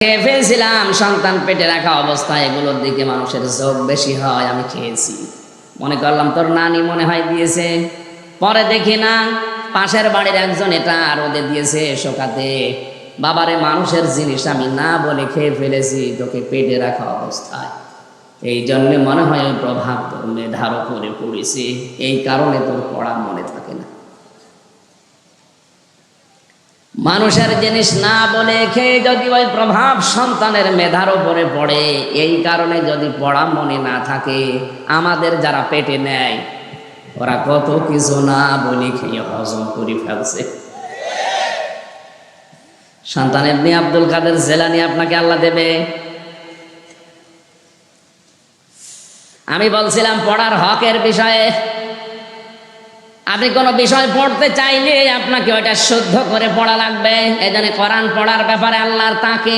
খেয়ে ফেলছিলাম, সন্তান পেটে রাখা অবস্থায় এগুলোর দিকে মানুষের ঝোঁক বেশি হয়, আমি খেয়েছি। মনে করলাম তোর নানি মনে হয় দিয়েছে। পরে দেখি না, পাশের বাড়ির একজন এটা রোদে দিয়েছে শোকাতে। বাবারে, মানুষের জিনিস আমি না বলে খেয়ে ফেলেছি তোকে পেটে রাখা অবস্থায়। এই জন্যে মনে হয় ওই প্রভাব তোর মেধার উপরে পড়েছে, এই কারণে তোর পড়া মনে থাকে না। মানুষের জিনিস না বলে খেয়ে যদি ওই প্রভাব সন্তানের মেধার উপরে পড়ে, এই কারণে যদি পড়া মনে না থাকে, আমাদের যারা পেটে নেয় ওরা কত কিছু না বলে খেয়ে হজম করে ফেলছে। সন্তান ইবনে আব্দুল কাদের জিলানী আপনাকে আল্লাহ দেবে। আমি বলছিলাম পড়ার হকের বিষয়ে। আপনি কোনো বিষয় পড়তে চাইলে আপনাকে ওইটা শুদ্ধ করে পড়া লাগবে। এই জন্য কোরআন পড়ার ব্যাপারে আল্লাহর তাকে